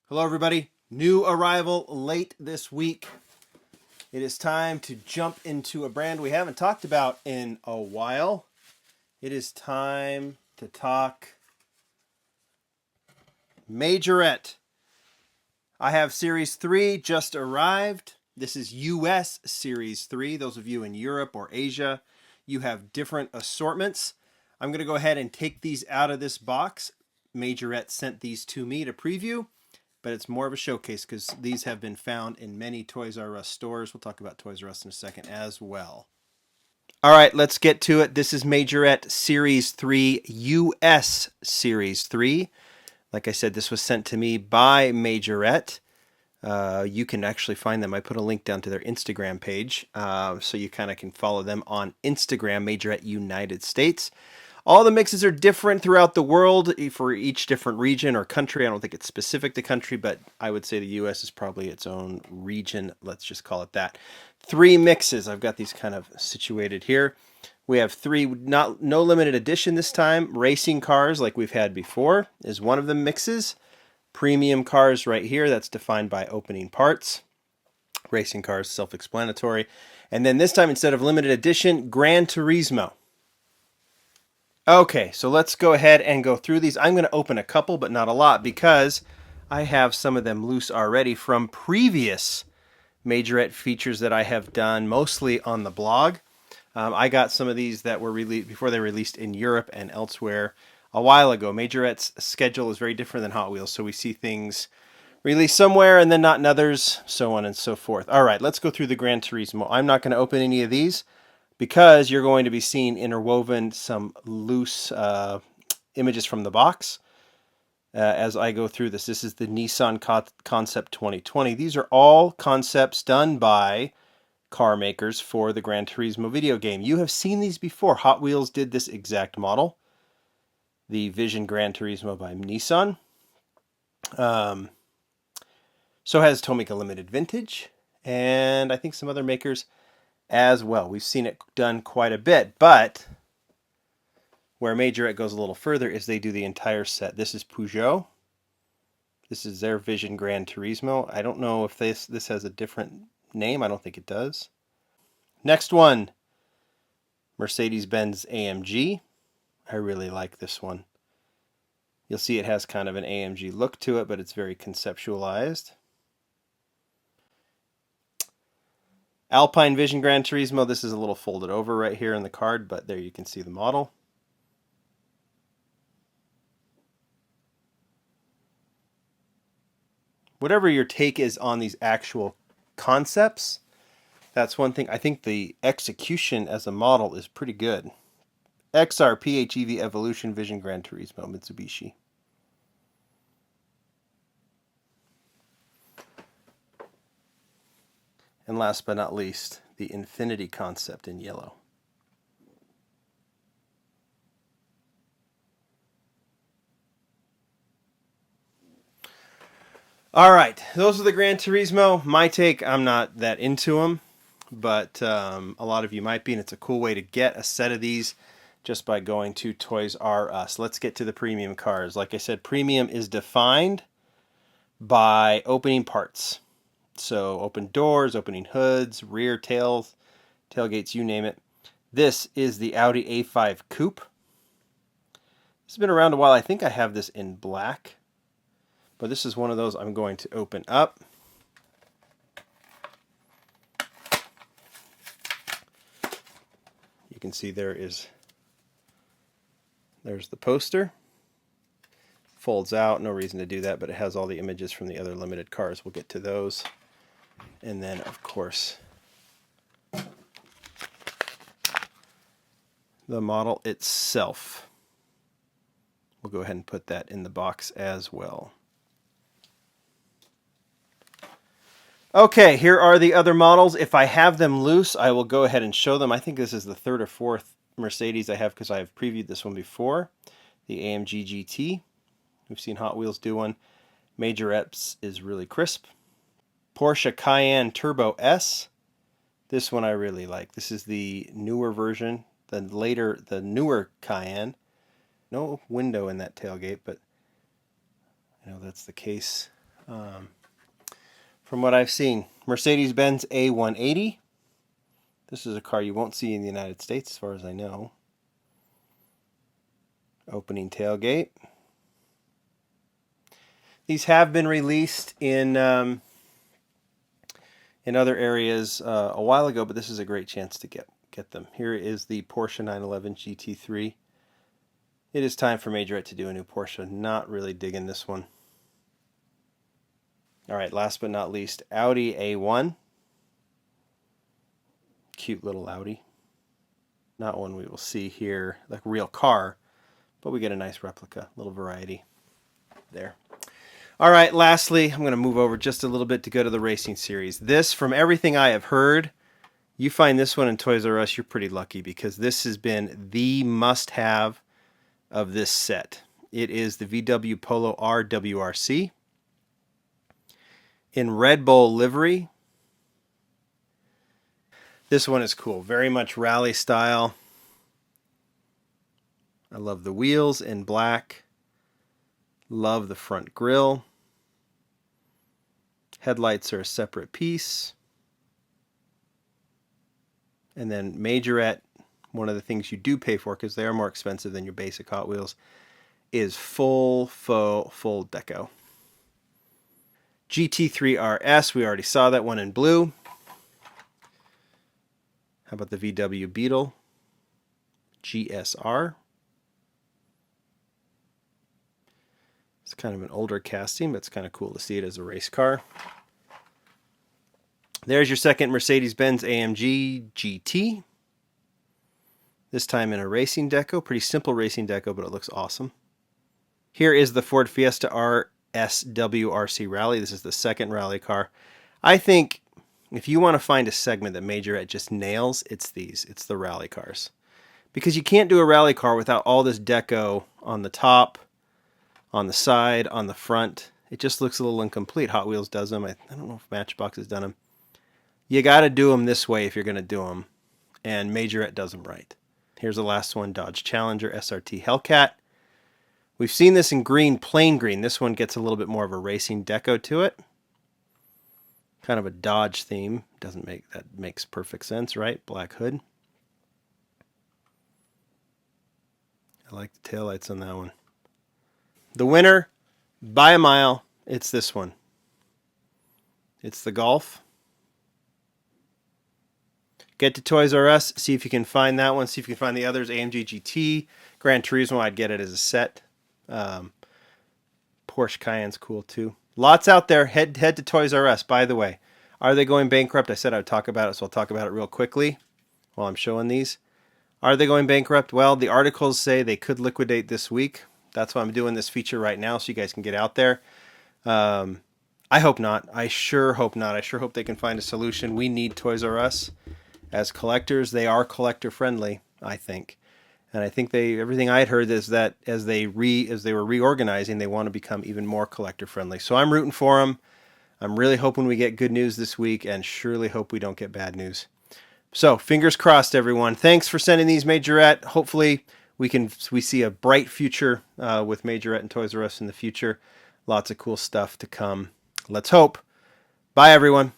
Hello, everybody. New arrival late this week. It is time to jump into a brand we haven't talked about in a while. It is time to talk Majorette. I have Series 3 just arrived. This is US Series 3. Those of you in Europe or Asia, you have different assortments. I'm going to go ahead and take these out of this box. Majorette sent these to me to preview, but it's more of a showcase because these have been found in many Toys R Us stores. We'll talk about Toys R Us in a second as well. All right, let's get to it. This is Majorette Series 3, US Series 3. Like I said, this was sent to me by Majorette. You can actually find them. I put a link down to their Instagram page, so you kind of can follow them on Instagram, Majorette United States. All the mixes are different throughout the world for each different region or country. I don't think it's specific to country, but I would say the U.S. is probably its own region. Let's just call it that. 3 mixes. I've got these kind of situated here. We have 3, no limited edition this time. Racing cars, like we've had before, is one of the mixes. Premium cars right here. That's defined by opening parts. Racing cars, self-explanatory. And then this time, instead of limited edition, Gran Turismo. Okay, so let's go ahead and go through these. I'm going to open a couple, but not a lot, because I have some of them loose already from previous Majorette features that I have done, mostly on the blog. I got some of these that were released before they released in Europe and elsewhere a while ago. Majorette's schedule is very different than Hot Wheels, so we see things released somewhere and then not in others, so on and so forth. All right, let's go through the Gran Turismo. I'm not going to open any of these, because you're going to be seeing interwoven some loose images from the box as I go through this. This is the Nissan Concept 2020. These are all concepts done by car makers for the Gran Turismo video game. You have seen these before. Hot Wheels did this exact model, the Vision Gran Turismo by Nissan. So has Tomica Limited Vintage, and I think some other makers as well. We've seen it done quite a bit, but where Majorette goes a little further is they do the entire set. This is Peugeot. This is their Vision Gran Turismo. I don't know if this has a different name. I don't think it does. Next one, Mercedes-Benz AMG. I really like this one. You'll see it has kind of an AMG look to it, but it's very conceptualized. Alpine Vision Gran Turismo. This is a little folded over right here in the card, but there you can see the model. Whatever your take is on these actual concepts, that's one thing. I think the execution as a model is pretty good. XR PHEV Evolution Vision Gran Turismo Mitsubishi. And last but not least, the Infinity concept in yellow. All right, those are the Gran Turismo. My take, I'm not that into them, but a lot of you might be, and it's a cool way to get a set of these just by going to Toys R Us. Let's get to the premium cars. Like I said, premium is defined by opening parts. So open doors, opening hoods, rear tails, tailgates, you name it. This is the Audi A5 Coupe. It's been around a while. I think I have this in black, but this is one of those I'm going to open up. You can see there's the poster. Folds out, no reason to do that, but it has all the images from the other limited cars. We'll get to those. And then, of course, the model itself. We'll go ahead and put that in the box as well. Okay, here are the other models. If I have them loose, I will go ahead and show them. I think this is the 3rd or 4th Mercedes I have, because I have previewed this one before. The AMG GT. We've seen Hot Wheels do one. Majorette's is really crisp. Porsche Cayenne Turbo S. This one I really like. This is the newer version, the newer Cayenne. No window in that tailgate, but I know that's the case from what I've seen. Mercedes-Benz A180. This is a car you won't see in the United States as far as I know. Opening tailgate. These have been released in other areas a while ago, but this is a great chance to get them. Here is the Porsche 911 GT3. It is time for Majorette to do a new Porsche. Not really digging this one. All right, last but not least, Audi A1. Cute little Audi. Not one we will see here, like a real car, but we get a nice replica, little variety there. All right, lastly, I'm going to move over just a little bit to go to the racing series. This, from everything I have heard, you find this one in Toys R Us, you're pretty lucky because this has been the must-have of this set. It is the VW Polo R WRC in Red Bull livery. This one is cool, very much rally style. I love the wheels in black. Love the front grille. Headlights are a separate piece. And then Majorette, one of the things you do pay for, because they are more expensive than your basic Hot Wheels, is full deco. GT3 RS, we already saw that one in blue. How about the VW Beetle? GSR. It's kind of an older casting, but it's kind of cool to see it as a race car. There's your second Mercedes-Benz AMG GT. This time in a racing deco. Pretty simple racing deco, but it looks awesome. Here is the Ford Fiesta RSWRC Rally. This is the second rally car. I think if you want to find a segment that Majorette just nails, it's these. It's the rally cars. Because you can't do a rally car without all this deco on the top, on the side, on the front. It just looks a little incomplete. Hot Wheels does them. I don't know if Matchbox has done them. You got to do them this way if you're going to do them. And Majorette does them right. Here's the last one, Dodge Challenger SRT Hellcat. We've seen this in green, plain green. This one gets a little bit more of a racing deco to it. Kind of a Dodge theme. That makes perfect sense, right? Black hood. I like the taillights on that one. The winner, by a mile, it's this one. It's the Golf. Get to Toys R Us, see if you can find that one, see if you can find the others. AMG GT, Gran Turismo, I'd get it as a set. Porsche Cayenne's cool too. Lots out there. Head to Toys R Us. By the way, are they going bankrupt? I said I would talk about it, so I'll talk about it real quickly while I'm showing these. Are they going bankrupt? Well, the articles say they could liquidate this week. That's why I'm doing this feature right now, so you guys can get out there. I hope not. I sure hope not. I sure hope they can find a solution. We need Toys R Us. As collectors, they are collector friendly, I think. And I think everything I had heard is that as they were reorganizing, they want to become even more collector friendly. So I'm rooting for them. I'm really hoping we get good news this week, and surely hope we don't get bad news. So fingers crossed, everyone. Thanks for sending these, Majorette. Hopefully we see a bright future with Majorette and Toys R Us in the future. Lots of cool stuff to come. Let's hope. Bye, everyone.